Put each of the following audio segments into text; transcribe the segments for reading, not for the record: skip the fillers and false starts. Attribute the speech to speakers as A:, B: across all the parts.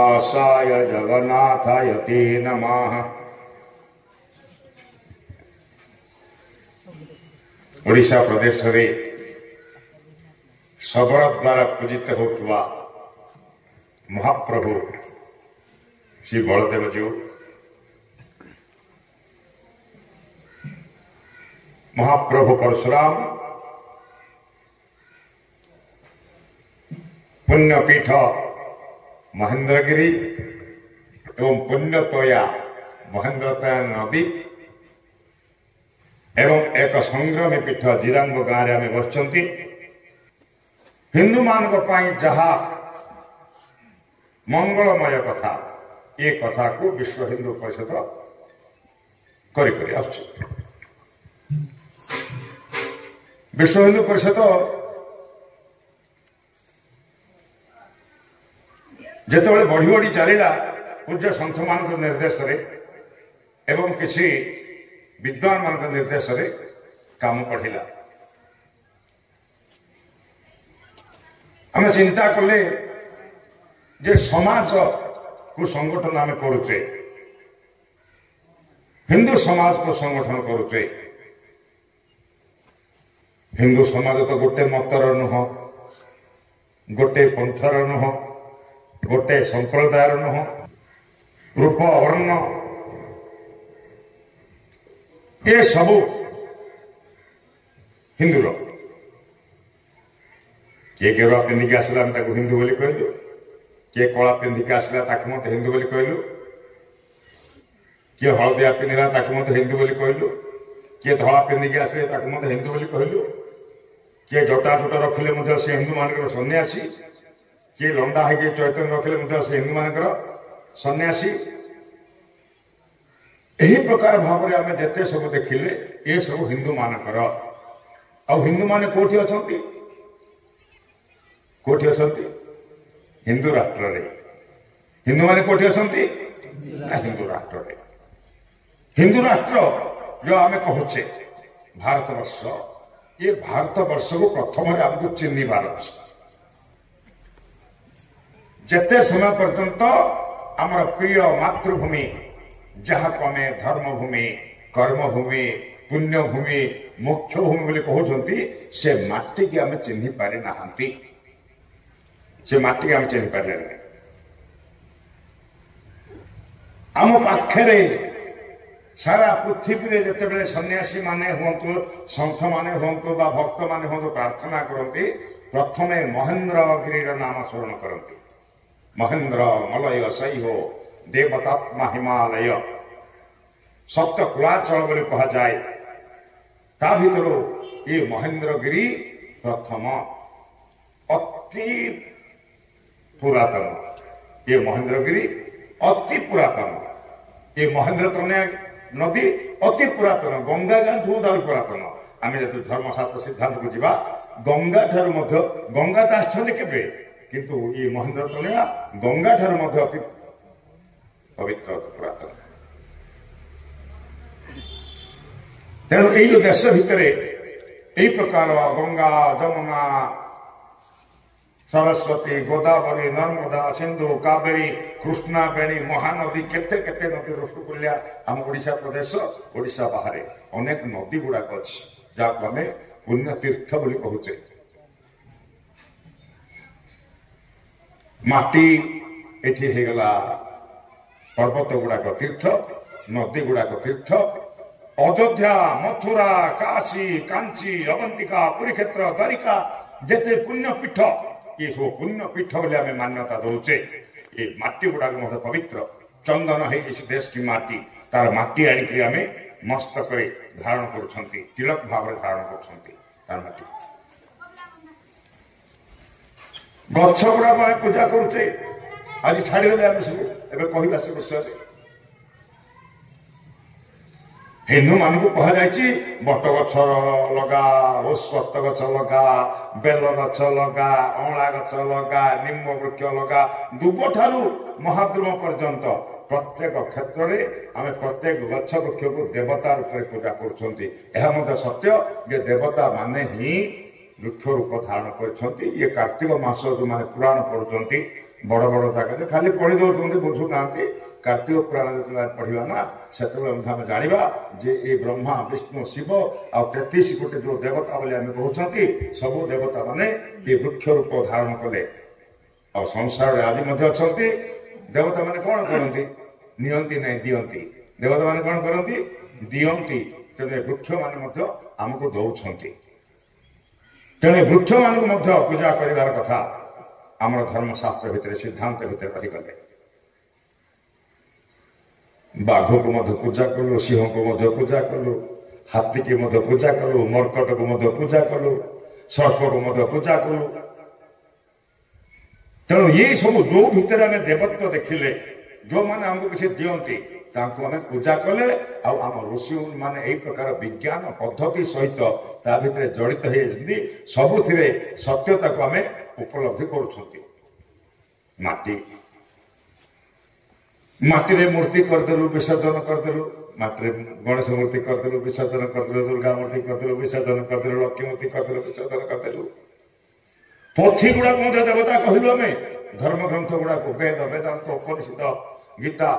A: श्रीनिवासाय जगन्नाथाय ते नमः। ओडिशा प्रदेश रे सबल द्वारा पूजित होता महाप्रभु श्री बलदेव जी, महाप्रभु परशुराम, पुण्यपीठ महेंद्रगिरी एवं पुण्यतोया महेंद्रतोया नदी एवं एक संग्रामी पीठ जिरांग गाँव में बसचंती। हिंदू मान जहा मंगलमय कथा ये कथा को विश्व हिंदू परिषद करी विश्व हिंदू परिषद जिते बढ़ी बढ़ी चलला पूज्य संत मान निर्देश एवं किसी विद्वान मान निर्देश काम पढ़िला। आम चिंता कले जे समाज को संगठन आम करुचे, हिंदू समाज को संगठन करुचे। हिंदू समाज तो गोटे मतर नुह, गोटे पंथर नुह, गोटे संप्रदायर नुह, रूप वर्ण ये सबू हिंदूर। किए गेरुआ पिंधिक आसला हिंदू बोली कहलु, किए कला पिंधिक आसला मत हिंदू बोली कहलु, किए हलदिया पिंधिला मत हिंदू बोली कहलु, किए धला पिंधिक आसले मत हिंदू बोली कहलु, किए जटा चोट रखिले से हिंदू मान सन्यासी, किए लंडा है चैतन्य रखिले से हिंदू मान सन्यासी। यही प्रकार भाव में आम जिते सब देखिले ये सब हिंदू मानकर। आ हिंदू माने कोठी अछंती, कोठी अछंती हिंदू राष्ट्र रे। हिंदू माने कोठी अछंती ना हिंदू राष्ट्र रे। हिंदू राष्ट्र जो आम कहचे भारतवर्ष, ये भारतवर्ष को प्रथम आमको चिन्हबार अच्छे। जिते समय पर्यंत आमर प्रिय मातृभूमि जहाँ को आम धर्मभूमि, कर्मभूमि, पुण्यभूमि, मोक्ष भूमि बोली कहते से माटी की आम चिन्ह पारि ना, से माटी आम चिन्ह पारे ना। आम पाखरे सारा पृथ्वी रे जिते सन्यासी माने हुंतु, संत माने हुंतु बा भक्त माने हुंतु प्रार्थना करती, प्रथमे महेंद्रगिरी नाम स्मरण करती। महेंद्र मलय सैहो देवतात्मा हिमालय सप्त कुलाचल बोली कह जाए। ता भीतर ये महेंद्रगिरी प्रथम अति पुरातन, ये महेंद्रगिरी अति पुरातन। ये महेंद्र तनया नदी अति पुरातन, गंगा गांठू पुरातन। आम जो धर्मशास्त्र सिद्धांत को जीवा गंगा ठार गंगा तो आछे केबे, किंतु ये महेंद्र तनया गंगा ठार अति पवित्र पुरातन। तेणु यही देश भितर यही प्रकार गंगा, जमुना, सरस्वती, गोदावरी, नर्मदा, सिंधु, कावेरी, कृष्णा, बेणी, महानदी केते केते नदी रसगुल्ला आम ओडिशा प्रदेश, ओडिशा बाहर अनेक नदी गुड़ाक अच्छी जहाँ आम पुण्य तीर्थ बोली कहचे। माटी एठी हेगला पर्वत गुड़ाक तीर्थ, नदी गुड़ाक तीर्थ। अयोध्या, मथुरा, काशी, कांची, अवंतिका, कुरुक्षेत्र, द्वारिका जेते पुण्यपीठ, ये सब पुण्यपीठ बोले आम मान्यता दौचे। ये माटी गुड़ाक मत पवित्र चंदन है इस देश की माटी, तार माटी आनिक आम मस्तक धारण कर तिलक भाव धारण कर माटी। गछ गुड़ा पूजा करुचे आज छाड़गले आम सब ए कह से विषय हिंदू मान को कहुई बट गछ लगा, ओस्वत गछ लगा, बेल गछ लगा, अँला गछ लगा, निम्ब वृक्ष लगा, दुब ठारू महाद्रुम पर्यंत प्रत्येक क्षेत्र में आम प्रत्येक गछ वृक्ष को देवता रूप में पूजा कर सत्य जे देवता माने ही वृक्ष रूप धारण कर। ये कार्तिक मास जो मैंने पुराण पढ़ुंट ବଡ ବଡ ଜାଗାରେ ଖାଲି ପଢି ଦଉଛନ୍ତି, ବୁଝୁନାହାନ୍ତି। कार्तिक पुराण जो पढ़ा ना से आम जाना जे ये ब्रह्मा विष्णु शिव आ 33 कोटी जो देवता बोले आम कहते सबू देवता माने ये वृक्ष रूप धारण कले। और संसार आज अच्छा देवता माने कौन करती नियंती नहीं दियंती। देवता माने कौन करती दियंती। तेरे वृक्ष माने आमको दौरान तेरे वृक्ष मान पूजा करार कथा आम धर्मशास्त्र भितर सिद्धांत भितर रहीगले। बाघ को मध्य पूजा कलु, सिंह को पूजा कलु, हाथी की पूजा कलु, मर्कट को पूजा कलु, सर्प को पूजा कलु। तेणु ये सब जो भितर आम देवत्व देखिले जो मैंने आमको किसी दियंती आम पूजा कले। आम ऋषि माने यही प्रकार विज्ञान पद्धति सहित ता भितर जड़ित होती सबुथिरे सत्यता को आम उपलब्धि करुछंती। माटी रे मूर्ति करदेलु विसर्जन करदेलु, माटी गणेश मूर्ति करदेलु विसर्जन करदेलु, दुर्गा मूर्ति करदेलु विसर्जन करदेलु, लक्ष्मी मूर्ति करदेलु विसर्जन करदेलु। पोथी गुड़ा देवता कहलु आम धर्म ग्रंथ गुड़ा को वेद वेदांत उपनिषद गीता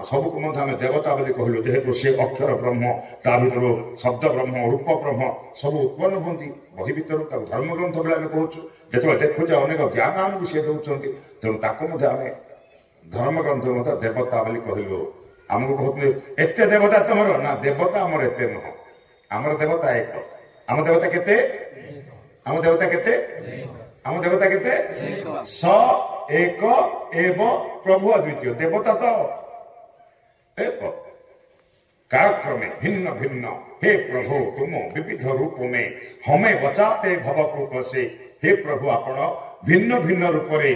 A: सबको आम देवता बोली कहलु। जेहेतु सी अक्षर ब्रह्म ता भर शब्द ब्रह्म रूप ब्रह्म सब उत्पन्न होती बही भर धर्म ग्रंथ बोले आम कहूँ। जो देखुचे अनेक ज्ञान आम विषय दौरान तेणु ताको आम धर्म ग्रंथ देवता बोली कहलु। आमको कहते एत देवता तुम ना देवता आमर एत नुह। आमर देवता एक। आम देवता केते आम देवता केते आम देवता केते स एक एव प्रभु अद्वितीय। देवता तो एक कालक्रमे भिन्न भिन्न। हे प्रभु तुम विविध रूप में हमें बचाते भवकूप से। हे प्रभु आपण भिन्न भिन्न रूप से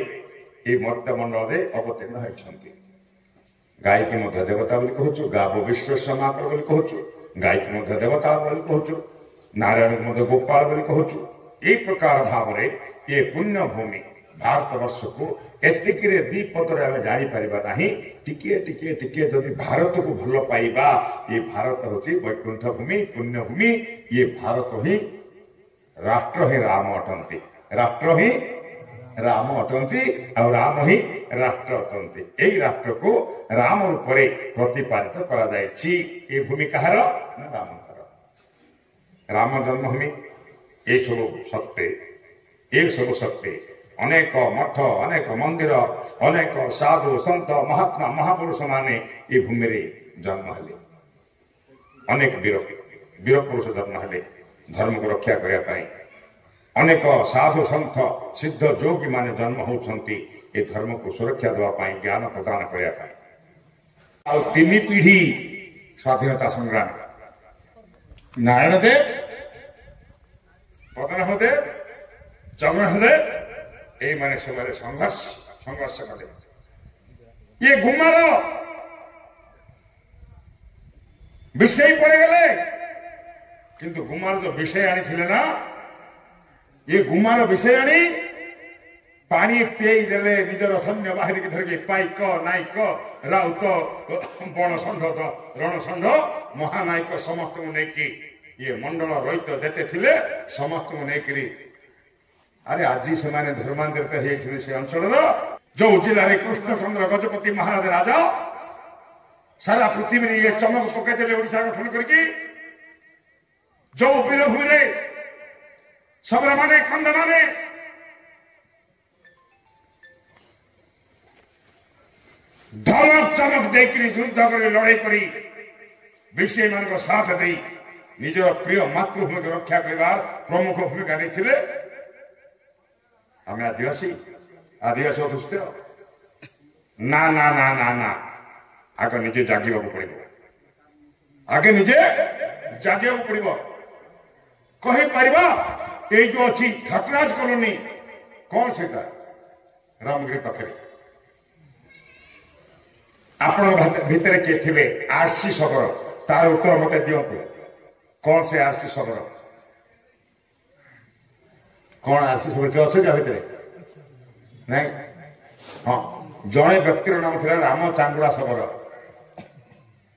A: ये मर्त्यमंडल में अवतीर्ण होती। गाय की देवता बोली कहूँ, गाव विश्वेश्वरमात्र बोली कहूँ, गाय की देवता बोली कहूँ, नारायण को गोपाल बोली कहूँ। यही प्रकार भाव में ये पुण्य भूमि भारत वर्ष को एतिक दीपदर आम जापर ना। टिके टिके टिके जदि भारत को भल पाइबा ये भारत हूँ वैकुंठ भूमि पुण्य भूमि। ये भारत ही राष्ट्र ही राम अटंती। राष्ट्र ही राम अटंती और राम ही राष्ट्र अटंती। यही राष्ट्र को राम रूप में प्रतिपादित करा जायछि। ये भूमि कहार ना रामकर। राम जन्मभूमि ये सब सत्य ये सब सत्य अनेक मठ अनेक मंदिर अनेक साधु संत महात्मा महापुरुष माने ये भूमि रे जन्म हेले। अनेक वीर पुरुष जन्म हेले धर्म को रक्षा करने। अनेक साधु संत सिद्ध योगी माने जन्म होती ये धर्म को सुरक्षा देवाई ज्ञान प्रदान करने। तीन पीढ़ी स्वाधीनता संग्राम नारायण देव पद्मनाभ देव जगन्नाथ देव ये माने सब संघर्ष कले। ये गुमार विषय पड़े गले किंतु गुमार जो विषय आनी ना ये गुमार विषय आनी पानी पेई देले निजर सैन्य बाहर की धरके पाइक नायक राउत बण षंढ रण षंढ महानायक समस्त को लेकिन ये मंडल रहित जेते थिले समस्त को लेकिन अरे आज से माने धर्मांतरित होते से अंचल जो जिले में कृष्णचंद्र गजपति महाराज राजा सारा पृथ्वी में ये चमक पकईदे ओडिशा गठन करके जो वीरभूमि रे सबरा माने कंद माने धमक चमक देकरी युद्ध कर लड़ाई करी विषय मान को साथ दे निजर प्रिय मातृभूमि को रक्षा करार प्रमुख भूमिका नहीं। आम आदिवासी आदिवासी अधुष्ट ना ना ना ना ना आग निजे जागिबा पड़े आगे निजे जागिबा पड़े कही पार ये जो अच्छी खतराज कॉलोनी कौन से रामगिरी पाखे आपण भितर किए थे आरसी सबर तार उत्तर मत दिंतु कौन से आरसी सबर कौन आरसी सबर किए अच्छे भितर नहीं। हाँ जड़े व्यक्तिर नाम था राम चांगुड़ा सबर।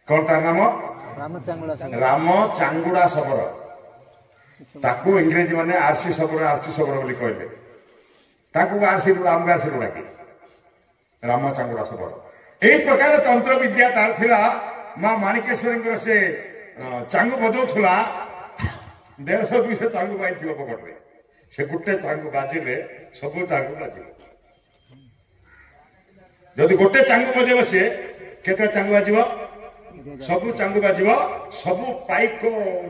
A: कौन तार नाम राम चांगुड़ा सबर। ताकू इंग्रेजी माने आरसी सबर बोली कहले। ଆମକୁ ଆସିଲୁ ଡାକି ରାମ ଚାଙ୍ଗୁଡା ସବର ଏଇ ପ୍ରକାର ତନ୍ତ୍ର ବିଦ୍ୟା ତାର ଥିଲା। ମା ମାଣିକେଶ୍ୱରୀଙ୍କର ସେ ଚାଙ୍ଗୁ ବଜଉଥିଲା 150-200 ଚାଙ୍ଗୁ ବାଜିଥିବ ପକଟରେ। ସେ ଗୋଟେ ଚାଙ୍ଗୁ ବାଜିଲେ ସବୁ ଚାଙ୍ଗୁ ବାଜିବ। ଯଦି ଗୋଟେ ଚାଙ୍ଗୁ ବଜେଇବ ସେ କେତେ ଚାଙ୍ଗୁ ବାଜିବ? ସବୁ ଚାଙ୍ଗୁ ବାଜିବ। ସବୁ ପାଇକ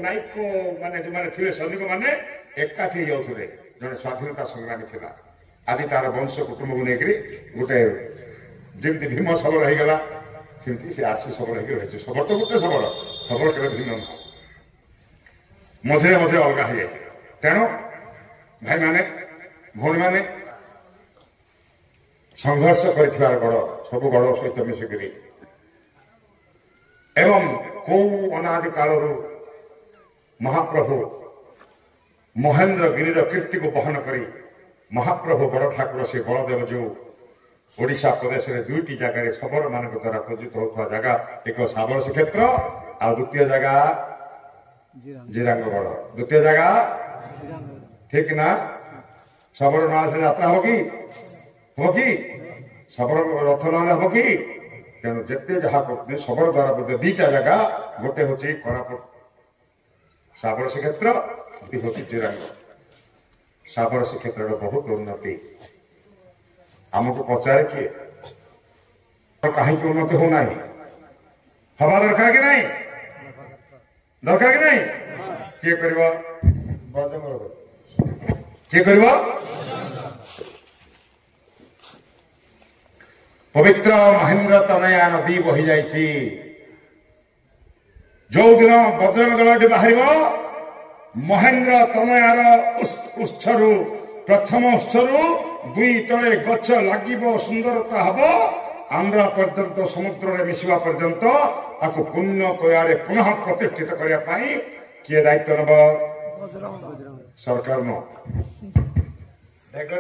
A: ନାୟକ ମାନେ ଯୋଉମାନେ ଥିଲେ ସୈନିକ ମାନେ ଏକାଠି ହେଇଯାଉଥିଲେ। ଜଣେ ସ୍ୱାଧୀନତା ସଂଗ୍ରାମୀ ଥିଲା। ଆଜି ତାର ବଂଶ କୁଟୁମ୍ବକୁ ନେଇକରି ଗୋଟେ ଯେମିତି ଭୀମ ସବଳ ହେଇଗଲା ସେମିତି ସେ ଆସି ସବଳ ହେଇକି ରହିଛି। ସବଳ ତ ଗୋଟେ ସବଳ କେବେ ଭିନ୍ନ ନୁହଁ। ମଝିରେ ମଝିରେ ଅଲଗା ହେଇଯାଏ। ତେଣୁ ଭାଇମାନେ ଭଉଣୀମାନେ ସଂଘର୍ଷ କରିଥିବାର ଗଡ଼ ସବୁ ଗଡ଼ ସହିତ ମିଶିକିରି ଏବଂ କୋଉ ଅନାଦି କାଳରୁ ମହାପ୍ରଭୁ ମହେନ୍ଦ୍ରଗିରିର କୀର୍ତ୍ତିକୁ ବହନ କରି ମହାପ୍ରଭୁ ବଡ଼ ଠାକୁର ସେ ବଳଦେବ ଯୋଉ ଓଡ଼ିଶା ପ୍ରଦେଶରେ 2ଟି ଜାଗାରେ ଶବର ମାନଙ୍କ ଦ୍ୱାରା ପୂଜିତ ହେଉଥିବା ଜାଗା ଏକ ଶାବର ଶ୍ରୀକ୍ଷେତ୍ର ଆଉ ଦ୍ୱିତୀୟ ଜାଗା ଜିରାଙ୍ଗଗଡ଼। ଦ୍ୱିତୀୟ ଜାଗା ଠିକ ନା? ଶବର ନ ଆସିଲେ ଯାତ୍ରା ହବ କି? ଶବର ରଥ ନହେଲେ ହବ କି? ତେଣୁ ଯେତେ ଯାହା କରୁଛନ୍ତି ଶବର ଦ୍ୱାରା ବୋଧେ 2ଟା ଜାଗା, ଗୋଟେ ହଉଛି କୋରାପୁଟ ଶାବର ଶ୍ରୀକ୍ଷେତ୍ର, ଗୋଟିଏ ହଉଛି ଜିରାଙ୍ଗ। ଶାବର ଶ୍ରୀକ୍ଷେତ୍ରର ବହୁତ ଉନ୍ନତି। ଆମକୁ ପଚାରେ କିଏ କାହିଁକି ଉନ୍ନତି ହଉନାହିଁ? ହବା ଦରକାର କି ନାହିଁ? ଦରକାର କି ନାହିଁ? କିଏ କରିବ? କିଏ କରିବ? ପବିତ୍ର ମହେନ୍ଦ୍ର ତନୟା ନଦୀ ବହି ଯାଇଛି। ଯୋଉଦିନ ବଜରଙ୍ଗ ଦଳଟି ବାହାରିବ ମହେନ୍ଦ୍ର ତନୟାର ଉତ୍ସରୁ ପ୍ରଥମ ଉତ୍ସରୁ 2 ତଳେ ଗଛ ଲାଗିବ, ସୁନ୍ଦରତା ହବ, ଆନ୍ଧ୍ର ପର୍ଯ୍ୟନ୍ତ ସମୁଦ୍ରରେ ମିଶିବା ପର୍ଯ୍ୟନ୍ତ ତାକୁ ପୁଣ୍ୟ ତୟାରେ ପୁନଃ ପ୍ରତିଷ୍ଠିତ କରିବା ପାଇଁ କିଏ ଦାୟିତ୍ୱ ନେବ? ସରକାର ନୁହଁ।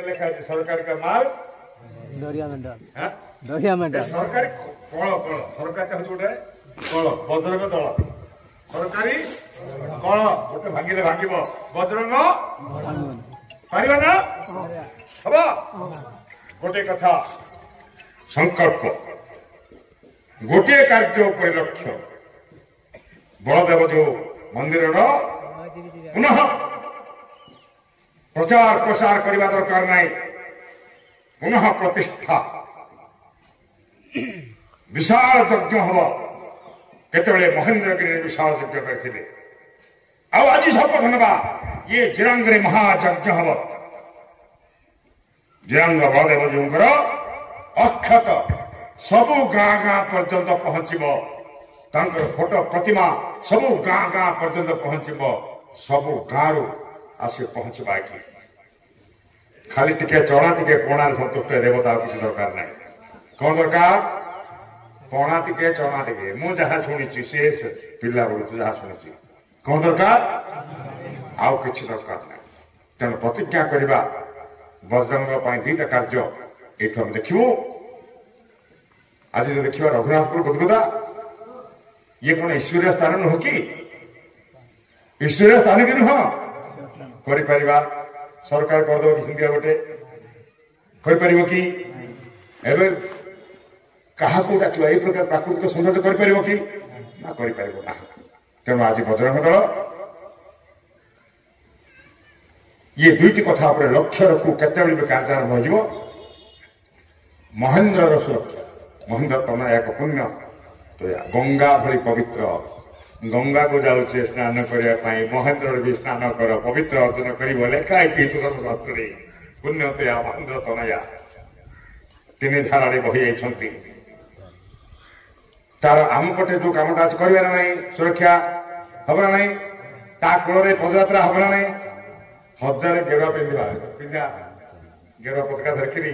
A: ଲେଖା ଅଛି ସରକାର କା ମାଲ ସରକାରୀ କଳ ସରକାରଟା ହଉଛି ଗୋଟେ କଳ, ବଜରଙ୍ଗ ଦଳ ସରକାରୀ କଳ। ଗୋଟେ ଭାଙ୍ଗିଲେ ଭାଙ୍ଗିବ, ବଜରଙ୍ଗ ପାରିବ ନା? ହବ। ଗୋଟେ କଥା ସଂକଳ୍ପ, ଗୋଟିଏ କାର୍ଯ୍ୟ ଉପରେ ଲକ୍ଷ୍ୟ। ବଳଦେବ ଯୋଉ ମନ୍ଦିରର ପୁନଃ ପ୍ରଚାର ପ୍ରସାର କରିବା ଦରକାର ନାହିଁ, ପୁନଃ ପ୍ରତିଷ୍ଠା ବିଶାଳ ଯଜ୍ଞ ହବ। କେତେବେଳେ ମହେନ୍ଦ୍ରଗିରିରେ ବିଶାଳ ଯଜ୍ଞ କରିଥିଲେ। ଆଉ ଆଜି ଶପଥ ନେବା ଇଏ ଜିରାଙ୍ଗରେ ମହାଯଜ୍ଞ ହବ। ଜିରାଙ୍ଗ ବଳଦେବ ଜୀଉଙ୍କର ଅକ୍ଷତ ସବୁ ଗାଁ ଗାଁ ପର୍ଯ୍ୟନ୍ତ ପହଞ୍ଚିବ। ତାଙ୍କର ଫଟୋ ପ୍ରତିମା ସବୁ ଗାଁ ଗାଁ ପର୍ଯ୍ୟନ୍ତ ପହଞ୍ଚିବ। ସବୁ ଗାଁରୁ ଆସି ପହଞ୍ଚିବା ଏଠି। ଖାଲି ଟିକେ ଚଣା ଟିକେ ପଣାରେ ସନ୍ତୁଷ୍ଟ ଦେବତା ଆଉ କିଛି ଦରକାର ନାହିଁ। କଣ ଦରକାର? ପଣା ଟିକେ ଚଣା ଟିକେ। ମୁଁ ଯାହା ଶୁଣିଛି ସେ ପିଲା ବେଳୁ ଯାହା ଶୁଣିଛି। କଣ ଦରକାର? ଆଉ କିଛି ଦରକାର ନାହିଁ। ତେଣୁ ପ୍ରତିଜ୍ଞା କରିବା ବଜରଙ୍ଗ ପାଇଁ 2ଟା କାର୍ଯ୍ୟ ଏଇଠୁ ଆମେ ଦେଖିବୁ। ଆଜି ଯୋଉ ଦେଖିବା ରଘୁନାଥପୁର ବୁଧଗୁଦା, ଇଏ କଣ ଈଶ୍ୱରୀୟ ସ୍ଥାନ ନୁହଁ କି? ଈଶ୍ୱରୀୟ ସ୍ଥାନ କି ନୁହଁ? କରିପାରିବା। ସରକାର କରିଦେବ କି ସେମିତିଆ ଗୋଟେ? କରିପାରିବ କି? ଏବେ କାହାକୁ ଡାକିବା? ଏଇ ପ୍ରକାର ପ୍ରାକୃତିକ ସୌନ୍ଦର୍ଯ୍ୟ କରିପାରିବ କି? ନା, କରିପାରିବ ନାହିଁ। ତେଣୁ ଆଜି ବଜରଙ୍ଗ ଦଳ ଇଏ 2ଟି କଥା ଉପରେ ଲକ୍ଷ୍ୟ ରଖୁ। କେତେବେଳେ ବି କାର୍ଯ୍ୟ ଆରମ୍ଭ ହୋଇଯିବ। ମହେନ୍ଦ୍ରର ସୁରକ୍ଷା। ମହେନ୍ଦ୍ର ତନୟା ଏକ ପୁଣ୍ୟ ତୋୟା, ଗଙ୍ଗା ଭଳି ପବିତ୍ର। ଗଙ୍ଗାକୁ ଯାଉଛେ ସ୍ନାନ କରିବା ପାଇଁ, ମହେନ୍ଦ୍ରରେ ବି ସ୍ନାନ କର, ପବିତ୍ର ଅର୍ଜନ କରିବ। ଲେଖା ହେଇଛି ହିନ୍ଦୁ ଧର୍ମଶାସ୍ତ୍ରରେ। ପୁଣ୍ୟ ତୋୟା ମହେନ୍ଦ୍ର ତନୟା 3 ଧାରାରେ ବହି ଯାଇଛନ୍ତି। ତାର ଆମ ପଟେ ଯୋଉ କାମଟା ଅଛି କରିବେ ନା ନାହିଁ? ସୁରକ୍ଷା ହବ ନା ନାହିଁ? ତା କୂଳରେ ପଦଯାତ୍ରା ହବ ନା ନାହିଁ? 1000 ଗେରୁଆ ପିନ୍ଧିବା, ଗେରୁଆ ପତାକା ଧରିକିରି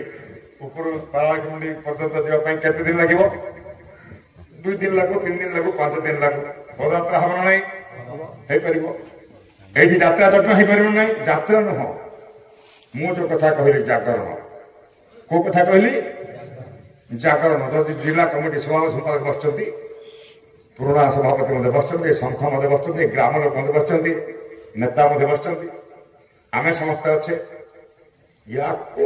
A: ଉପରୁ ପାଳାଖଣ୍ଡି ପର୍ଯ୍ୟନ୍ତ ଯିବା ପାଇଁ କେତେ ଦିନ ଲାଗିବ? 2 ଦିନ ଲାଗୁ, 3 ଦିନ ଲାଗୁ, 5 ଦିନ ଲାଗୁ। ପଦଯାତ୍ରା ହବ ନା ନାହିଁ? ହେଇପାରିବ। ଏଇଠି ଯାତ୍ରା ଯଜ୍ଞ ହେଇପାରିବ ନାହିଁ? ଯାତ୍ରା ନୁହଁ, ମୁଁ ଯୋଉ କଥା କହିଲି ଜାଗରଣ। କୋଉ କଥା କହିଲି? ଜାଗରଣ। ଯଦି ଜିଲ୍ଲା କମିଟି ସଭାପତି ସମ୍ପାଦକ ବସିଛନ୍ତି, ପୁରୁଣା ସଭାପତି ମଧ୍ୟ ବସିଛନ୍ତି, ସନ୍ଥ ମଧ୍ୟ ବସିଛନ୍ତି, ଗ୍ରାମ ଲୋକ ମଧ୍ୟ ବସିଛନ୍ତି, ନେତା ମଧ୍ୟ ବସିଛନ୍ତି, ଆମେ ସମସ୍ତେ ଅଛେ। ୟାକୁ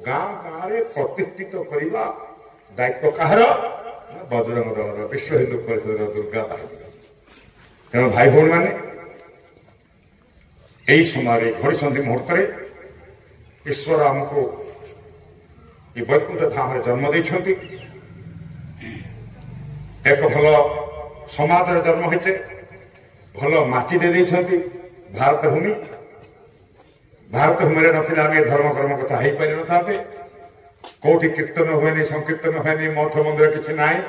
A: ଗାଁ ଗାଁରେ ପ୍ରତିଷ୍ଠିତ କରିବା ଦାୟିତ୍ୱ କାହାର? ବଜରଙ୍ଗ ଦଳର, ବିଶ୍ୱ ହିନ୍ଦୁ ପରିଷଦର ଦୁର୍ଗା ଭାଇ। ତେଣୁ ଭାଇ ଭଉଣୀ ମାନେ ଏହି ସମୟରେ ଘଡ଼ିସନ୍ଧି ମୁହୂର୍ତ୍ତରେ ଈଶ୍ୱର ଆମକୁ ଏ ବୈକୁଣ୍ଠ ଧାମରେ ଜନ୍ମ ଦେଇଛନ୍ତି। ଏକ ଭଲ ସମାଜରେ ଜନ୍ମ ହୋଇଛେ, ଭଲ ମାଟିରେ ଦେଇଛନ୍ତି ଭାରତ ଭୂମି। ଭାରତ ଭୂମିରେ ନଥିଲେ ଆମେ ଧର୍ମ କର୍ମ କଥା ହେଇପାରିନଥାନ୍ତେ। କୋଉଠି କୀର୍ତ୍ତନ ହୁଏନି, ସଂକୀର୍ତ୍ତନ ହୁଏନି, ମଠ ମନ୍ଦିର କିଛି ନାହିଁ।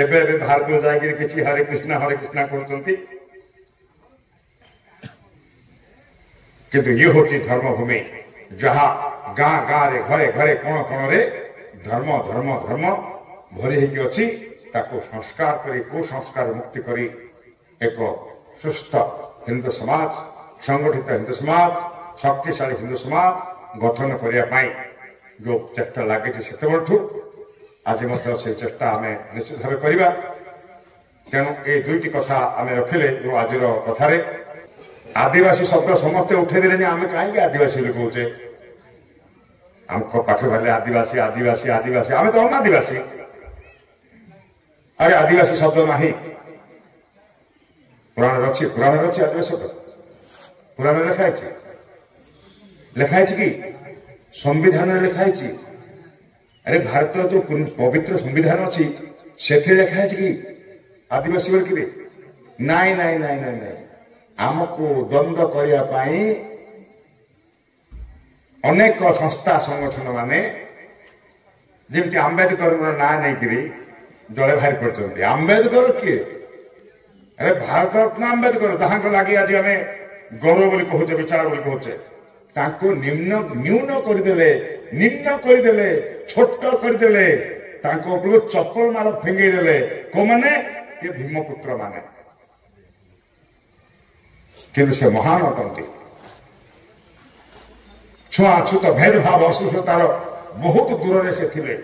A: ଏବେ ଏବେ ଭାରତକୁ ଯାଇକିରି କିଛି ହରେ କୃଷ୍ଣ କରୁଛନ୍ତି। କିନ୍ତୁ ଇଏ ହଉଛି ଧର୍ମଭୂମି, ଯାହା ଗାଁ ଗାଁରେ ଘରେ ଘରେ କୋଣ କୋଣରେ ଧର୍ମ ଧର୍ମ ଧର୍ମ ଭରି ହେଇକି ଅଛି। ତାକୁ ସଂସ୍କାର କରି, କୁସଂସ୍କାର ମୁକ୍ତି କରି ଏକ ସୁସ୍ଥ ହିନ୍ଦୁ ସମାଜ, ସଂଗଠିତ ହିନ୍ଦୁ ସମାଜ, ଶକ୍ତିଶାଳୀ ହିନ୍ଦୁ ସମାଜ ଗଠନ କରିବା ପାଇଁ ଯୋଉ ଚେଷ୍ଟା ଲାଗିଛି ସେତେବେଳଠୁ ଆଜି ମଧ୍ୟ ସେଇ ଚେଷ୍ଟା ଆମେ ନିଶ୍ଚିତ ଭାବେ କରିବା। ତେଣୁ এই ଦୁଇଟି କଥା ଆମେ ରଖିଲେ ଯୋଉ ଆଜିର କଥାରେ ଆଦିବାସୀ ଶବ୍ଦ ସମସ୍ତେ ଉଠେଇ ଦେଲେନି, ଆମେ କାହିଁକି ଆଦିବାସୀ ବୋଲି କହୁଛେ? ଆମକୁ ପାଠ ପଢ଼ିଲେ ଆଦିବାସୀ ଆଦିବାସୀ ଆଦିବାସୀ, ଆମେ ତ ଅନାଦିବାସୀ। ଆରେ ଆଦିବାସୀ ଶବ୍ଦ ନାହିଁ, ପୁରାଣରେ ଅଛି ଆଦିବାସୀ ଶବ୍ଦ। ପୁରାଣରେ ଲେଖା ହେଇଛି କି? ସମ୍ବିଧାନରେ ଲେଖା ହେଇଛି। ଆରେ ଭାରତର ଯୋଉ ପବିତ୍ର ସମ୍ବିଧାନ ଅଛି ସେଥିରେ ଲେଖା ହେଇଛି କି ଆଦିବାସୀ ବୋଲିକିରି? ନାଇଁ ନାଇଁ ନାଇଁ ନାଇଁ ନାଇଁ। ଆମକୁ ଦ୍ୱନ୍ଦ୍ୱ କରିବା ପାଇଁ ଅନେକ ସଂସ୍ଥା ସଂଗଠନ ମାନେ ଯେମିତି ଆମ୍ବେଦକରଙ୍କର ନାଁ ନେଇକିରି ଦଳେ ବାହାରି ପଡୁଛନ୍ତି। ଆମ୍ବେଦକର କିଏ? ଆରେ ଭାରତ ରତ୍ନ ଆମ୍ବେଦକର, ଯାହାଙ୍କ ଲାଗି ଆଜି ଆମେ ଗୌରବ ବୋଲି କହୁଛେ, ବିଚାର ବୋଲି କହୁଛେ। ତାଙ୍କୁ ନ୍ୟୁନ କରିଦେଲେ, ଛୋଟ କରିଦେଲେ, ତାଙ୍କ ଉପରକୁ ଚପଲ ମାଳ ଫିଙ୍ଗେଇ ଦେଲେ। କୋଉମାନେ? ଏ ଭୀମପୁତ୍ର ମାନେ। କିନ୍ତୁ ସେ ମହାନ ଅଟନ୍ତି। ଛୁଆଁଛୁତ ଭେଦଭାବ ଅସୁସ୍ଥତାର ବହୁତ ଦୂରରେ ସେ ଥିଲେ।